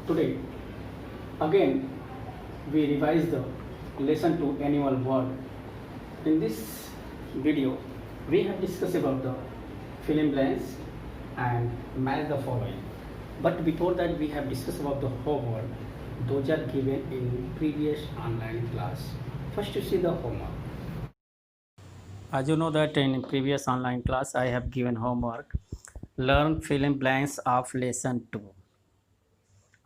Today, again, we revise the lesson to animal world. In this video, we have discussed about the fill in blanks and match the following. But before that, we have discussed about the homework. Those are given in previous online class. First, you see the homework. As you know that in previous online class, I have given homework. Learn fill in blanks of lesson 2.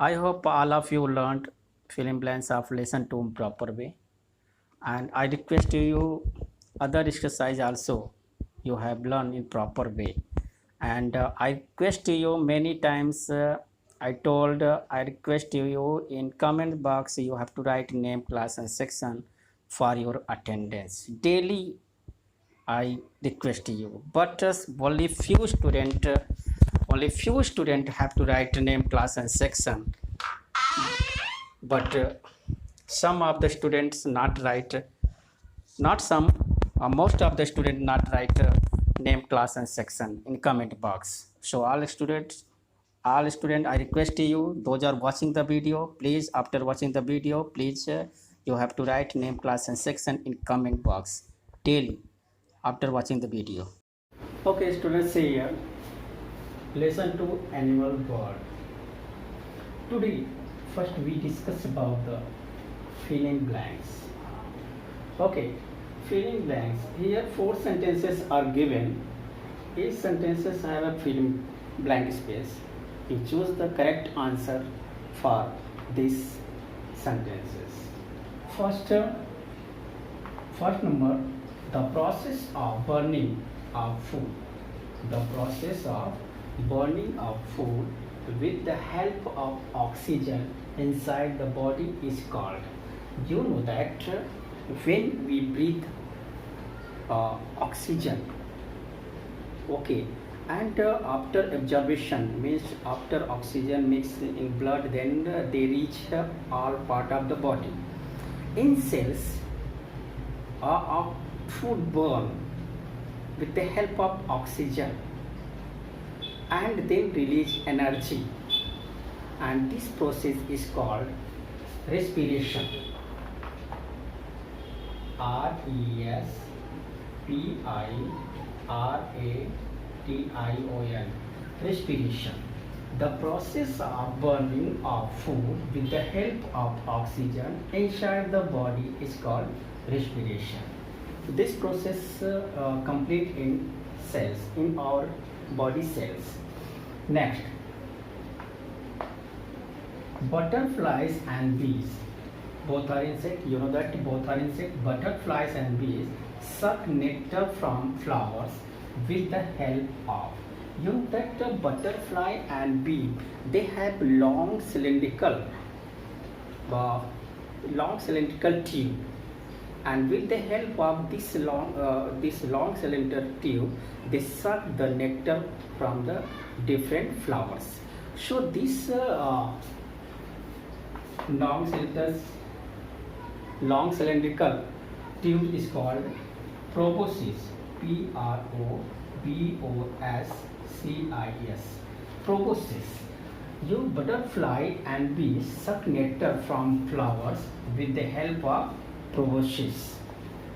I hope all of you learned fill in blanks of lesson 2 in proper way, and I request you other exercise also you have learned in proper way, and I request you many times. I request you in comment box you have to write name, class and section for your attendance daily. I request you, but only few student have to write name, class and section, but some of the students not write, not some, most of the students not write name, class and section in comment box. So all students, I request you, those are watching the video, please after watching the video, please you have to write name, class and section in comment box daily after watching the video. Okay students, see here, lesson to animal world. Today, first we discuss about the fill in blanks. Okay, fill in blanks. Here 4 sentences are given. Each sentences have a fill in blank space. You choose the correct answer for these sentences. First number, the process of burning of food. The process of burning of food with the help of oxygen inside the body is called. You know that when we breathe oxygen, okay, and after absorption, means after oxygen mixed in blood, then they reach all part of the body. In cells, food burn with the help of oxygen and then release energy, and this process is called respiration. respiration, respiration. The process of burning of food with the help of oxygen inside the body is called respiration. This process complete in cells, in our body cells. Next, butterflies and bees, both are insect. You know that both are insect. Butterflies and bees suck nectar from flowers with the help of, you know that the butterfly and bee, they have long cylindrical tube, and with the help of this long cylinder tube, they suck the nectar from the different flowers. So this long cylindrical tube is called proboscis. proboscis. Proboscis. You butterfly and bees suck nectar from flowers with the help of proboscis.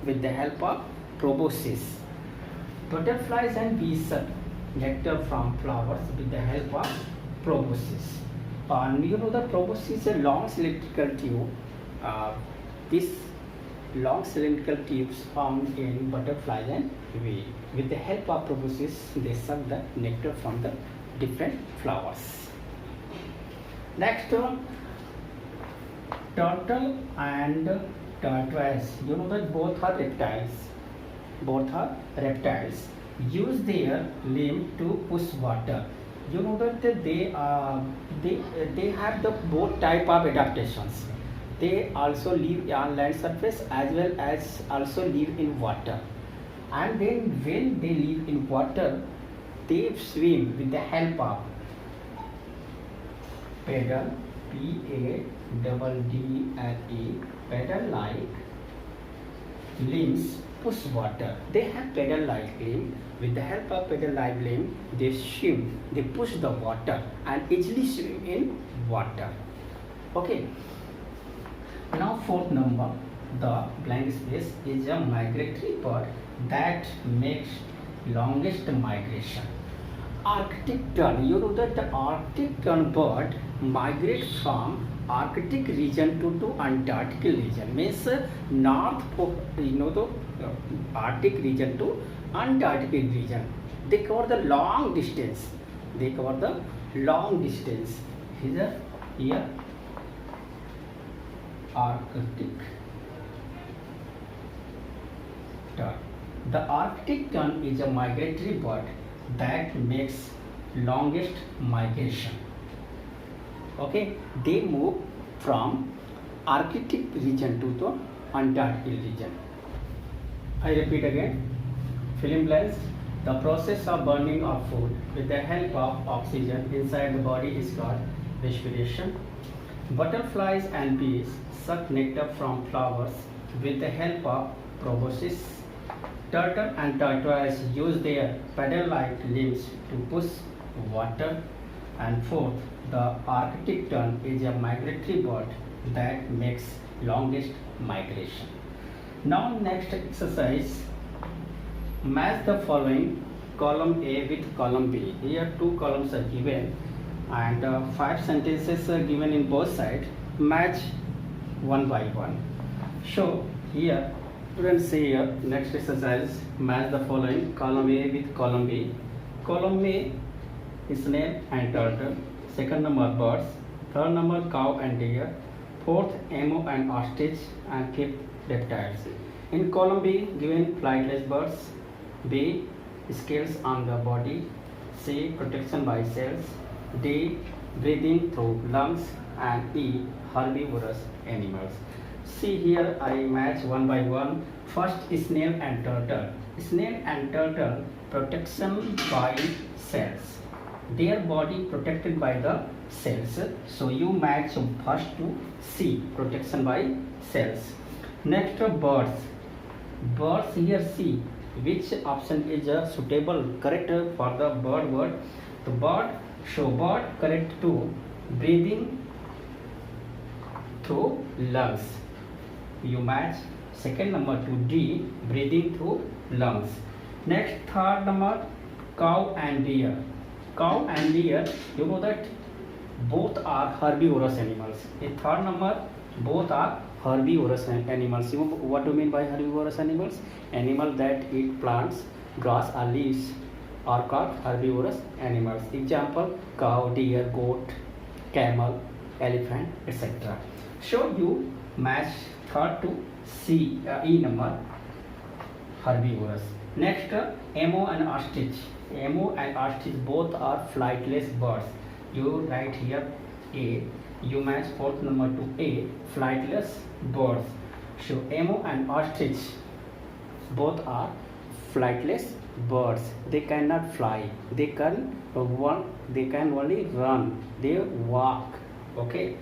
With the help of proboscis. Butterflies and bees suck nectar from flowers with the help of proboscis. You know the proboscis is a long cylindrical tube. This long cylindrical tubes found in butterflies and bees. With the help of proboscis, they suck the nectar from the different flowers. Next, turtle and tortoise. You know that both are reptiles. Both are reptiles. Use their limb to push water. You know that they have the both type of adaptations. They also live on land surface as well as also live in water. And then when they live in water, they swim with the help of pedal, P-A-D-D-L-E, pedal-like limbs push water. They have pedal-like limb. With the help of pedal-like limb, they swim, they push the water and easily swim in water. Okay. Now fourth number, the blank space is a migratory bird that makes longest migration. Arctic tern, you know that the Arctic tern bird migrates from Arctic region to Antarctic region, means north of the Arctic region to Antarctic region. They cover the long distance. They cover the long distance. Here Arctic tern. The Arctic tern is a migratory bird that makes longest migration. Okay, they move from Arctic region to the Antarctic region. I repeat again, fill in blanks. The process of burning of food with the help of oxygen inside the body is called respiration. Butterflies and bees suck nectar from flowers with the help of proboscis. Turtle and tortoise use their paddle-like limbs to push water. And fourth, the Arctic tern is a migratory bird that makes longest migration. Now next exercise, match the following column A with column B. Here two columns are given and 5 sentences are given in both sides. Match one by one. So here students see here next exercise, match the following column A with column B. Column A is snail and turtle, second number birds, third number cow and deer, fourth emu and ostrich, and fifth reptiles. In column B given flightless birds, B scales on the body, C protection by cells, D breathing through lungs, and E herbivorous animals. See here I match one by one. First, snail and turtle. Snail and turtle, protection by cells. Their body protected by the cells. So you match first to C, protection by cells. Next, birds. Birds here C. Which option is suitable, correct for the bird word? The bird, show bird correct to breathing through lungs. You match second number to D, breathing through lungs. Next, third number, cow and deer. Cow and deer, you know that both are herbivorous animals. The third number, both are herbivorous animals. You know what do you mean by herbivorous animals? Animals that eat plants, grass or leaves are called herbivorous animals. Example, cow, deer, goat, camel, elephant, etc. So you match third to C, E number, herbivorous. Next, emu and ostrich. Emu and ostrich both are flightless birds. You write here A. You match fourth number to A, flightless birds. So emu and ostrich both are flightless birds. They cannot fly. They can only run. They walk. Okay.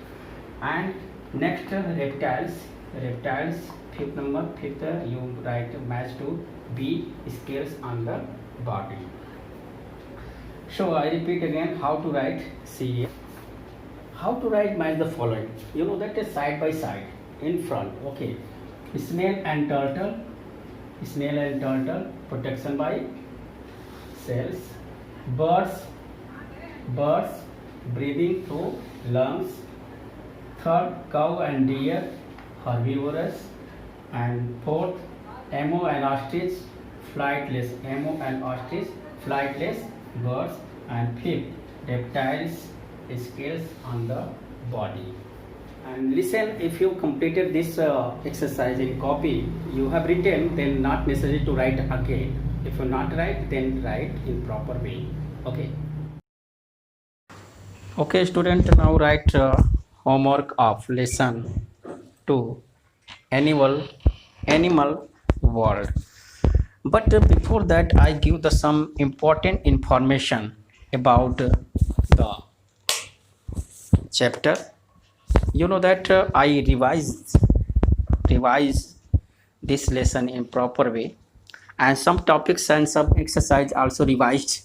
And next, reptiles. Reptiles, fifth number, fifth you write match to B, scales on the body. So I repeat again how to write. See how to write match the following. You know that is side by side in front. Okay. Snail and turtle. Snail and turtle, protection by cells. Birds breathing through lungs. Third, cow and deer, herbivorous. And fourth, emu and ostrich, flightless. Emu and ostrich, flightless birds. And fifth, reptiles, scales on the body. And listen, if you completed this exercise in copy, you have written, then not necessary to write again. If you not write, then write in proper way. Okay. Okay, student, now write homework of lesson 2, animal world. But before that, I give some important information about the chapter. You know that I revise this lesson in proper way, and some topics and some exercise also revised.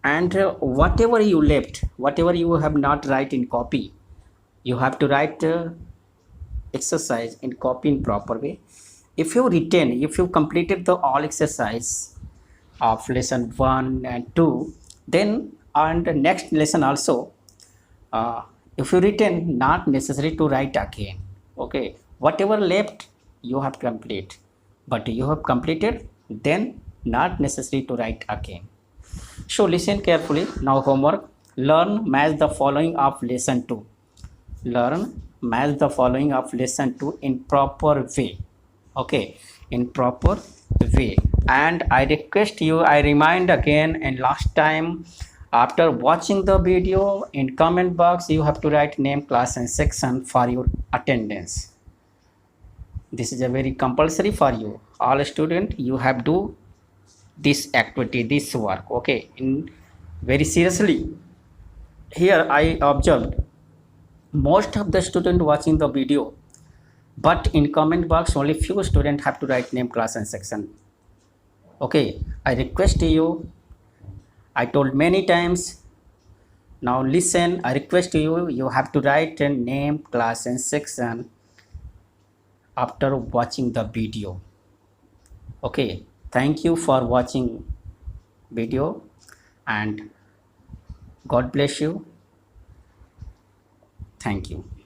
And whatever you left, whatever you have not write in copy, you have to write exercise and copy in proper way. If you completed the all exercise of lesson 1 and 2, then on the next lesson also, if you retain, not necessary to write again. Okay, whatever left you have complete, but you have completed, then not necessary to write again. So listen carefully. Now homework. Learn match the following of lesson 2. Learn match the following of lesson 2 in proper way. Okay, in proper way. And I request you, I remind again, and last time, after watching the video, in comment box you have to write name, class and section for your attendance. This is a very compulsory for you. All student, you have to this activity, this work. Okay, in very seriously. Here I observed most of the student watching the video, but in comment box only few students have to write name, class and section. Okay, I request you, I told many times, now listen, I request you, you have to write a name, class and section after watching the video. Okay, thank you for watching video and God bless you. Thank you.